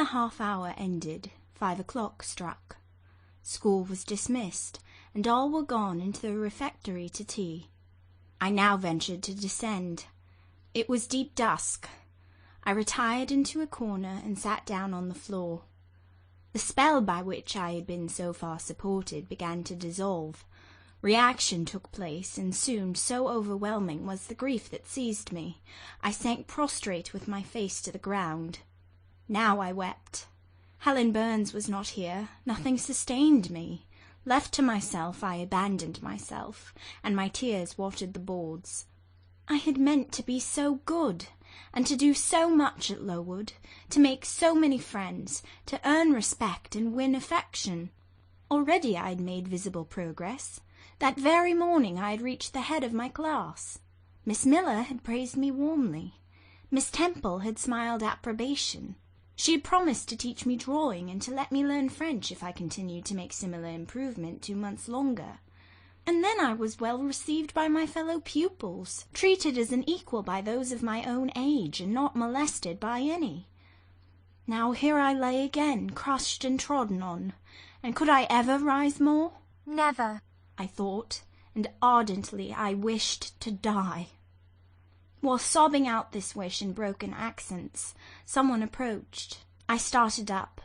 the half-hour ended, 5 o'clock struck. School was dismissed, and all were gone into the refectory to tea. I now ventured to descend. It was deep dusk. I retired into a corner and sat down on the floor. The spell by which I had been so far supported began to dissolve. Reaction took place, and soon, so overwhelming was the grief that seized me, I sank prostrate with my face to the ground. Now I wept. Helen Burns was not here. Nothing sustained me. Left to myself, I abandoned myself, and my tears watered the boards. I had meant to be so good, and to do so much at Lowood, to make so many friends, to earn respect and win affection. Already I had made visible progress. That very morning I had reached the head of my class. Miss Miller had praised me warmly. Miss Temple had smiled approbation. She had promised to teach me drawing and to let me learn French if I continued to make similar improvement 2 months longer. And then I was well received by my fellow pupils, treated as an equal by those of my own age, and not molested by any. Now here I lay again, crushed and trodden on, and could I ever rise more? Never, I thought, and ardently I wished to die. While sobbing out this wish in broken accents, someone approached. I started up.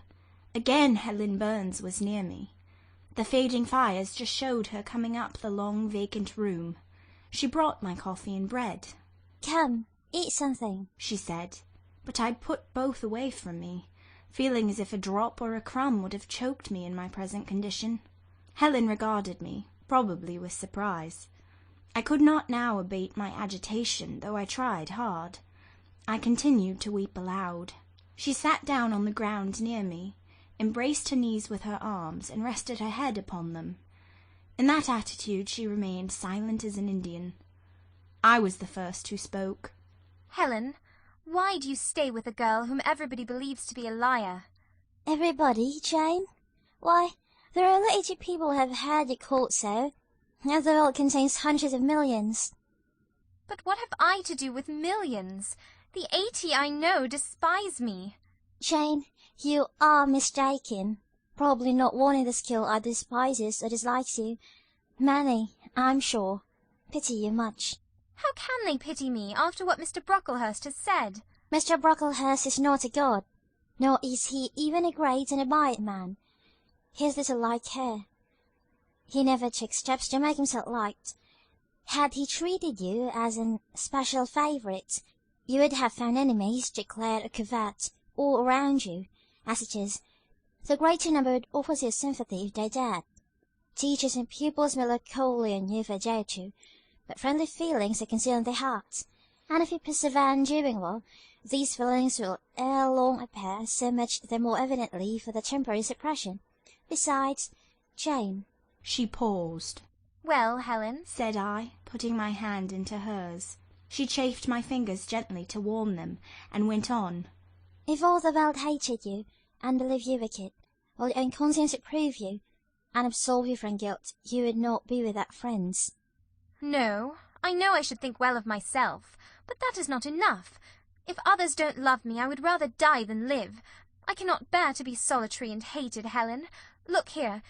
Again Helen Burns was near me. The fading fires just showed her coming up the long vacant room. She brought my coffee and bread. "Come, eat something," she said, but I put both away from me, feeling as if a drop or a crumb would have choked me in my present condition. Helen regarded me, probably with surprise. I could not now abate my agitation, though I tried hard. I continued to weep aloud. She sat down on the ground near me, embraced her knees with her arms, and rested her head upon them. In that attitude she remained silent as an Indian. I was the first who spoke. "Helen, why do you stay with a girl whom everybody believes to be a liar?" "Everybody, Jane? Why, there are only 80 people who have heard you called so, and the world contains hundreds of millions." "But what have I to do with millions? The 80 I know despise me." "Jane, you are mistaken. Probably not one in the skill either despises or dislikes you. Many, I'm sure, pity you much." "How can they pity me after what Mr. Brocklehurst has said?" "Mr. Brocklehurst is not a god, nor is he even a great and admired man. He is little like her. He never took steps to make himself liked. Had he treated you as an especial favourite, you would have found enemies, declared or covert, all around you. As it is, the greater number would offer you sympathy if they dared. Teachers and pupils may look coldly on you for a day or two, but friendly feelings are concealed in their hearts, and if you persevere in doing well, these feelings will ere long appear, so much the more evidently for the temporary suppression. Besides, Jane—" She paused. "Well, Helen," said I, putting my hand into hers. She chafed my fingers gently to warm them, and went on. "If all the world hated you, and believed you wicked, while your own conscience approved you, and absolved you from guilt, you would not be without friends." "No, I know I should think well of myself, but that is not enough. If others don't love me, I would rather die than live. I cannot bear to be solitary and hated, Helen. Look here.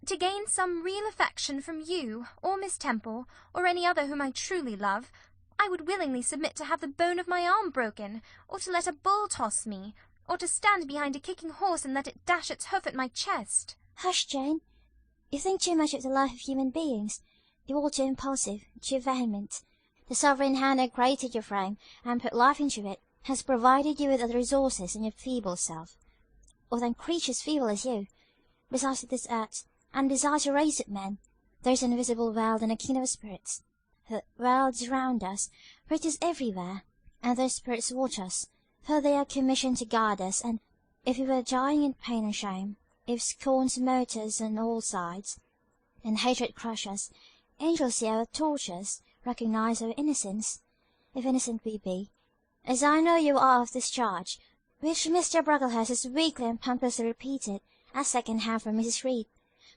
To gain some real affection from you, or Miss Temple, or any other whom I truly love, I would willingly submit to have the bone of my arm broken, or to let a bull toss me, or to stand behind a kicking horse and let it dash its hoof at my chest." "Hush, Jane. You think too much of the life of human beings. You are too impulsive, too vehement. The sovereign hand that created your frame, and put life into it, has provided you with other resources than your feeble self, or than creatures feeble as you. Besides this earth, and desires to raise up men, there is an invisible world and a kingdom of spirits. The world is round us, for it is everywhere, and those spirits watch us, for they are commissioned to guide us, and if we were dying in pain and shame, if scorn smote us on all sides, and hatred crushed us, angels see our tortures, recognize our innocence, if innocent we be, as I know you are of this charge, which Mr. Brocklehurst has weakly and pompously repeated, as second hand from Mrs. Reed,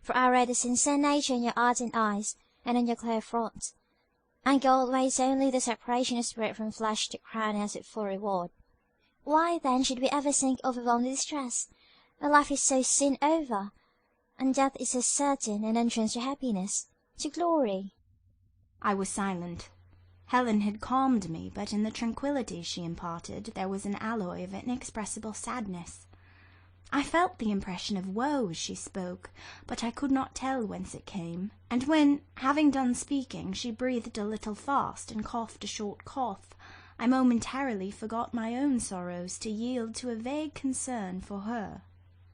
for I read the sincere nature in your ardent eyes, and in your clear front. And God waits only the separation of spirit from flesh to crown us with full reward. Why then should we ever sink overwhelmed with distress? Our life is so soon over, and death is so certain an entrance to happiness, to glory. I was silent. Helen had calmed me, but in the tranquillity she imparted there was an alloy of inexpressible sadness. I felt the impression of woe as she spoke, but I could not tell whence it came, and when, having done speaking, she breathed a little fast and coughed a short cough, I momentarily forgot my own sorrows to yield to a vague concern for her.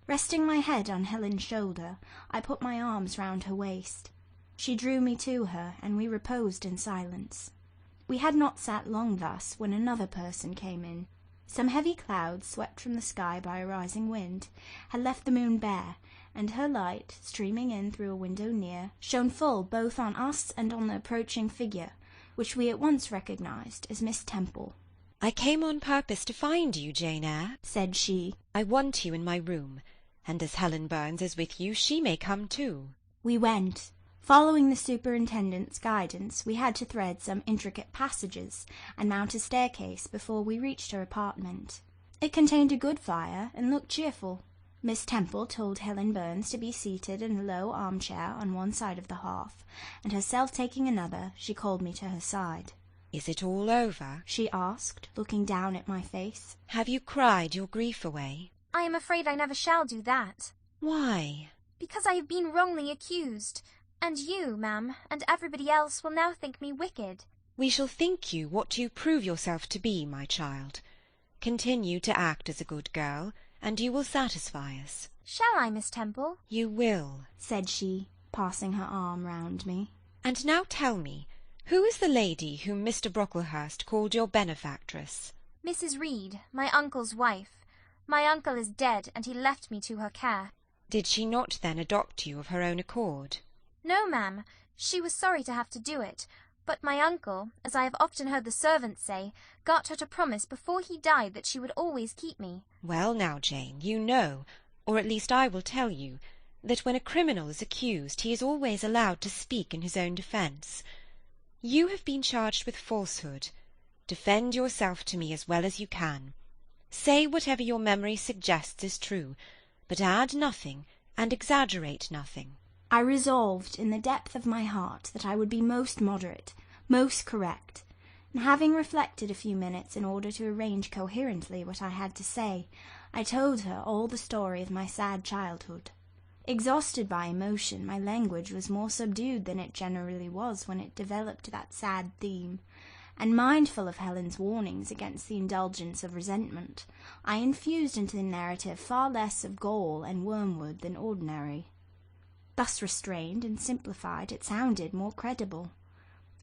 Resting my head on Helen's shoulder, I put my arms round her waist. She drew me to her, and we reposed in silence. We had not sat long thus when another person came in. Some heavy clouds, swept from the sky by a rising wind, had left the moon bare, and her light, streaming in through a window near, shone full both on us and on the approaching figure, which we at once recognized as Miss Temple. "I came on purpose to find you, Jane Eyre," said she. "I want you in my room, and as Helen Burns is with you, she may come too." We went. Following the superintendent's guidance, we had to thread some intricate passages and mount a staircase before we reached her apartment. It contained a good fire and looked cheerful. Miss Temple told Helen Burns to be seated in a low armchair on one side of the hearth, and herself taking another, she called me to her side. "Is it all over?" she asked, looking down at my face. "Have you cried your grief away?" I am afraid I never shall do that. "Why?" Because I have been wrongly accused. And you, ma'am, and everybody else will now think me wicked. "We shall think you what you prove yourself to be, my child. Continue to act as a good girl, and you will satisfy us." Shall I, Miss Temple? "You will," said she, passing her arm round me. "And now tell me, who is the lady whom Mr. Brocklehurst called your benefactress?" Mrs. Reed, my uncle's wife. My uncle is dead, and he left me to her care. "Did she not then adopt you of her own accord?" No, ma'am. She was sorry to have to do it, but my uncle, as I have often heard the servants say, got her to promise before he died that she would always keep me. "Well now, Jane, you know, or at least I will tell you, that when a criminal is accused he is always allowed to speak in his own defence. You have been charged with falsehood. Defend yourself to me as well as you can. Say whatever your memory suggests is true, but add nothing and exaggerate nothing." I resolved in the depth of my heart that I would be most moderate, most correct, and having reflected a few minutes in order to arrange coherently what I had to say, I told her all the story of my sad childhood. Exhausted by emotion, my language was more subdued than it generally was when it developed that sad theme, and mindful of Helen's warnings against the indulgence of resentment, I infused into the narrative far less of gall and wormwood than ordinary. Thus restrained and simplified, it sounded more credible.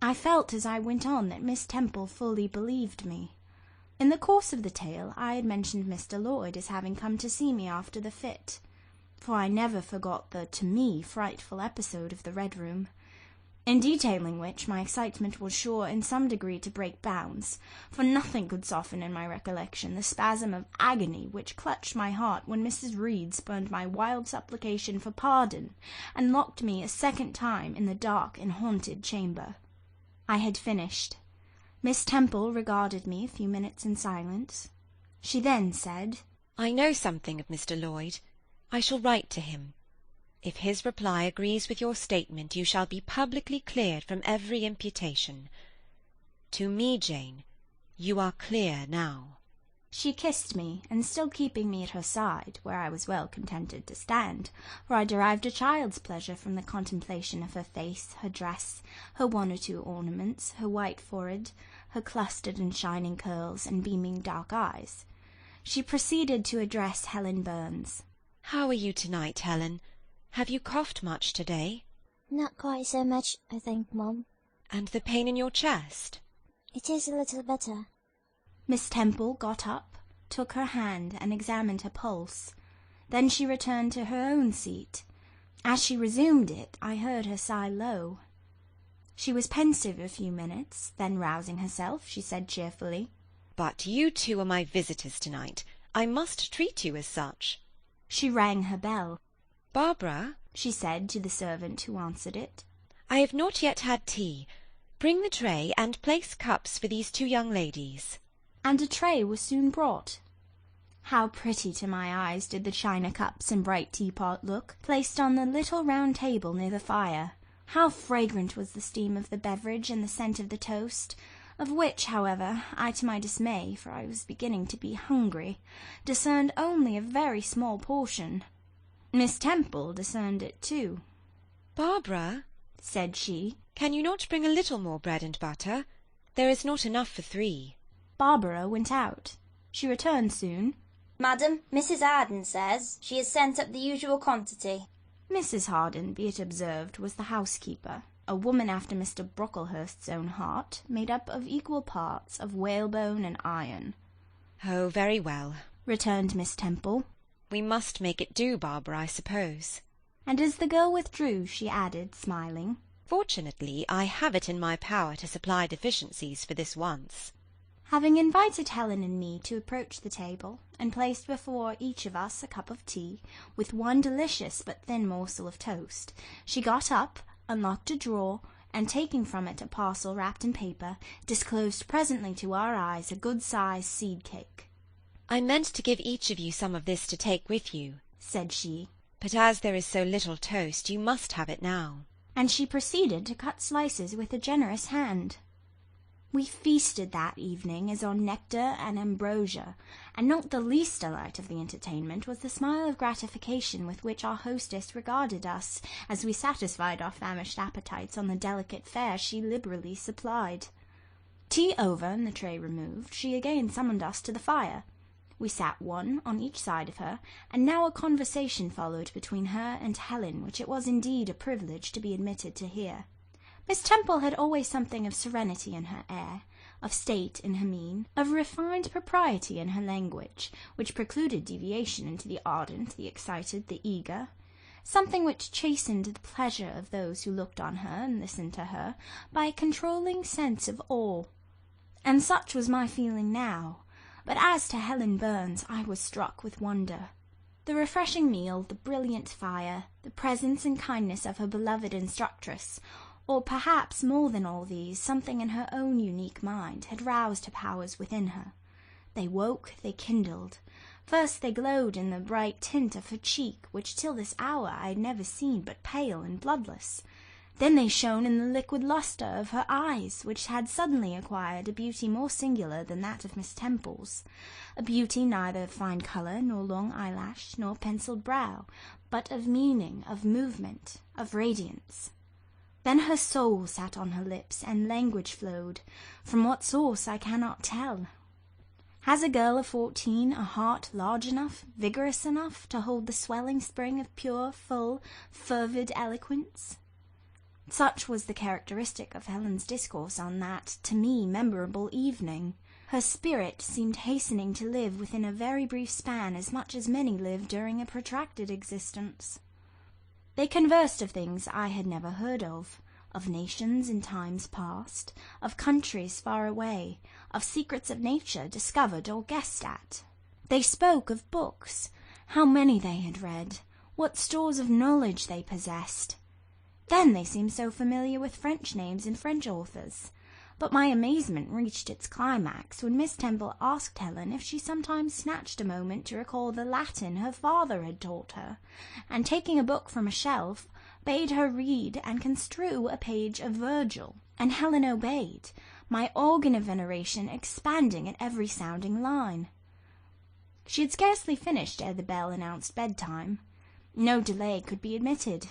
I felt as I went on that Miss Temple fully believed me. In the course of the tale I had mentioned Mr. Lloyd as having come to see me after the fit, for I never forgot the, to me, frightful episode of the Red Room, in detailing which my excitement was sure in some degree to break bounds, for nothing could soften in my recollection the spasm of agony which clutched my heart when Mrs. Reed spurned my wild supplication for pardon, and locked me a second time in the dark and haunted chamber. I had finished. Miss Temple regarded me a few minutes in silence. She then said, "I know something of Mr. Lloyd. I shall write to him. If his reply agrees with your statement, you shall be publicly cleared from every imputation. To me, Jane, you are clear now." She kissed me, and still keeping me at her side, where I was well contented to stand, for I derived a child's pleasure from the contemplation of her face, her dress, her one or two ornaments, her white forehead, her clustered and shining curls, and beaming dark eyes. She proceeded to address Helen Burns. "How are you to-night, Helen? Have you coughed much to-day?" Not quite so much, I think, Mum. "And the pain in your chest?" It is a little better. Miss Temple got up, took her hand, and examined her pulse. Then she returned to her own seat. As she resumed it, I heard her sigh low. She was pensive a few minutes, then rousing herself, she said cheerfully, "But you two are my visitors to-night. I must treat you as such." She rang her bell. "Barbara," she said to the servant who answered it, "I have not yet had tea. Bring the tray and place cups for these two young ladies." And a tray was soon brought. How pretty to my eyes did the china cups and bright teapot look, placed on the little round table near the fire. How fragrant was the steam of the beverage and the scent of the toast, of which, however, I, to my dismay, for I was beginning to be hungry, discerned only a very small portion. Miss Temple discerned it too. "Barbara," said she, "can you not bring a little more bread and butter? There is not enough for 3. Barbara went out. She returned soon. "Madam, Mrs. Arden says she has sent up the usual quantity." Mrs. Harden, be it observed, was the housekeeper, a woman after Mr. Brocklehurst's own heart, made up of equal parts of whalebone and iron. "Oh, very well," returned Miss Temple. "We must make it do, Barbara, I suppose." And as the girl withdrew, she added, smiling, "Fortunately, I have it in my power to supply deficiencies for this once." Having invited Helen and me to approach the table, and placed before each of us a cup of tea, with one delicious but thin morsel of toast, she got up, unlocked a drawer, and taking from it a parcel wrapped in paper, disclosed presently to our eyes a good-sized seed-cake. "I meant to give each of you some of this to take with you," said she, "but as there is so little toast, you must have it now." and she proceeded to cut slices with a generous hand. We feasted that evening as on nectar and ambrosia, and not the least delight of the entertainment was the smile of gratification with which our hostess regarded us as we satisfied our famished appetites on the delicate fare she liberally supplied. Tea over and the tray removed, she again summoned us to the fire. We sat one on each side of her, and now a conversation followed between her and Helen, which it was indeed a privilege to be admitted to hear. Miss Temple had always something of serenity in her air, of state in her mien, of refined propriety in her language, which precluded deviation into the ardent, the excited, the eager, something which chastened the pleasure of those who looked on her and listened to her by a controlling sense of awe. And such was my feeling now, but as to Helen Burns I was struck with wonder. The refreshing meal, the brilliant fire, the presence and kindness of her beloved instructress, or perhaps more than all these, something in her own unique mind had roused her powers within her. They woke, they kindled. First they glowed in the bright tint of her cheek, which till this hour I had never seen but pale and bloodless. Then they shone in the liquid lustre of her eyes, which had suddenly acquired a beauty more singular than that of Miss Temple's, a beauty neither of fine colour, nor long eyelash, nor pencilled brow, but of meaning, of movement, of radiance. Then her soul sat on her lips, and language flowed, from what source I cannot tell. Has a girl of 14 a heart large enough, vigorous enough, to hold the swelling spring of pure, full, fervid eloquence? Such was the characteristic of Helen's discourse on that, to me, memorable evening. Her spirit seemed hastening to live within a very brief span as much as many live during a protracted existence. They conversed of things I had never heard of nations in times past, of countries far away, of secrets of nature discovered or guessed at. They spoke of books, how many they had read, what stores of knowledge they possessed. Then they seemed so familiar with French names and French authors. But my amazement reached its climax when Miss Temple asked Helen if she sometimes snatched a moment to recall the Latin her father had taught her, and taking a book from a shelf, bade her read and construe a page of Virgil. And Helen obeyed, my organ of veneration expanding at every sounding line. She had scarcely finished ere the bell announced bedtime. No delay could be admitted.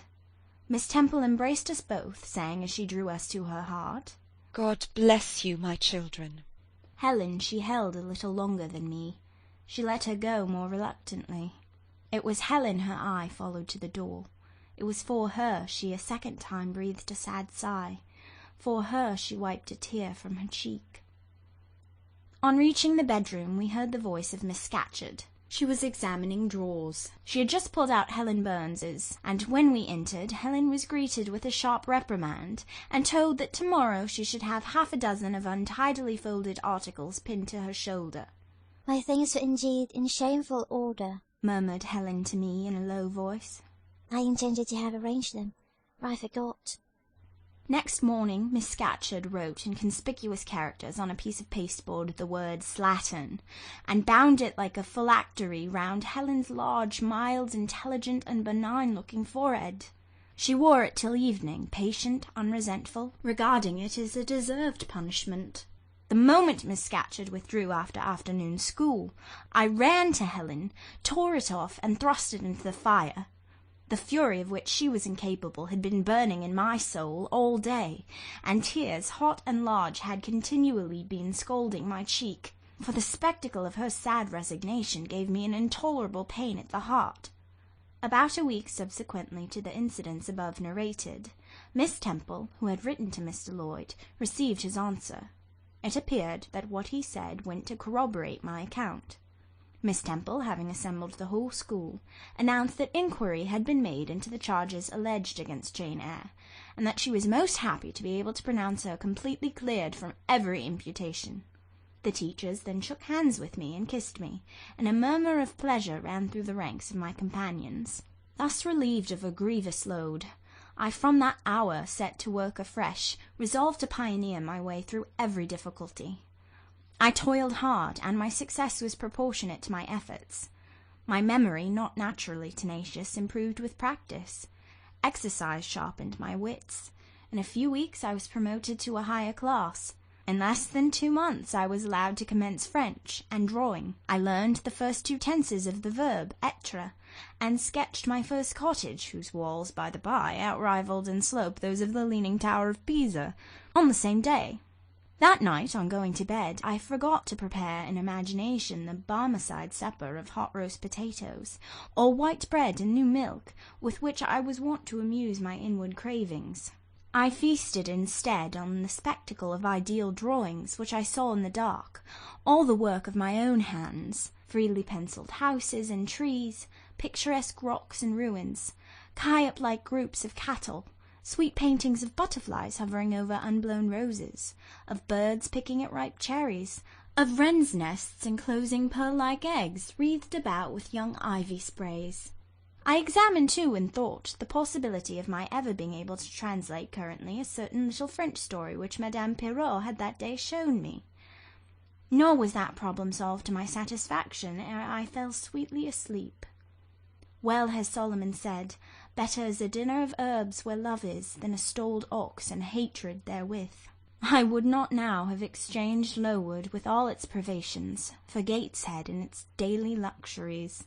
Miss Temple embraced us both, saying as she drew us to her heart, "God bless you, my children." Helen she held a little longer than me. She let her go more reluctantly. It was Helen her eye followed to the door. It was for her she a second time breathed a sad sigh. For her she wiped a tear from her cheek. On reaching the bedroom we heard the voice of Miss Scatcherd. She was examining drawers. She had just pulled out Helen Burns's, and when we entered, Helen was greeted with a sharp reprimand, and told that tomorrow she should have 6 of untidily folded articles pinned to her shoulder. "My things were indeed in shameful order," murmured Helen to me in a low voice. "I intended to have arranged them, but I forgot." Next morning Miss Scatcherd wrote in conspicuous characters on a piece of pasteboard the word "slattern," and bound it like a phylactery round Helen's large, mild, intelligent, and benign-looking forehead. She wore it till evening, patient, unresentful, regarding it as a deserved punishment. The moment Miss Scatcherd withdrew after afternoon school, I ran to Helen, tore it off, and thrust it into the fire. The fury of which she was incapable had been burning in my soul all day, and tears, hot and large, had continually been scalding my cheek, for the spectacle of her sad resignation gave me an intolerable pain at the heart. About a week subsequently to the incidents above narrated, Miss Temple, who had written to Mr. Lloyd, received his answer. It appeared that what he said went to corroborate my account. Miss Temple, having assembled the whole school, announced that inquiry had been made into the charges alleged against Jane Eyre, and that she was most happy to be able to pronounce her completely cleared from every imputation. The teachers then shook hands with me and kissed me, and a murmur of pleasure ran through the ranks of my companions. Thus relieved of a grievous load, I from that hour set to work afresh, resolved to pioneer my way through every difficulty. I toiled hard, and my success was proportionate to my efforts. My memory, not naturally tenacious, improved with practice. Exercise sharpened my wits. In a few weeks I was promoted to a higher class. In less than 2 months I was allowed to commence French and drawing. I learned the first 2 tenses of the verb être, and sketched my first cottage, whose walls, by the by, outrivalled in slope those of the Leaning Tower of Pisa, on the same day. That night, on going to bed, I forgot to prepare in imagination the Barmecide supper of hot roast potatoes, or white bread and new milk, with which I was wont to amuse my inward cravings. I feasted instead on the spectacle of ideal drawings which I saw in the dark, all the work of my own hands, freely pencilled houses and trees, picturesque rocks and ruins, Calliope-like groups of cattle, sweet paintings of butterflies hovering over unblown roses, of birds picking at ripe cherries, of wrens' nests enclosing pearl-like eggs wreathed about with young ivy sprays. I examined, too, in thought, the possibility of my ever being able to translate currently a certain little French story which Madame Pirot had that day shown me. Nor was that problem solved to my satisfaction ere I fell sweetly asleep. Well has Solomon said, "Better is a dinner of herbs where love is, than a stalled ox and hatred therewith." I would not now have exchanged Lowood with all its privations for Gateshead and its daily luxuries.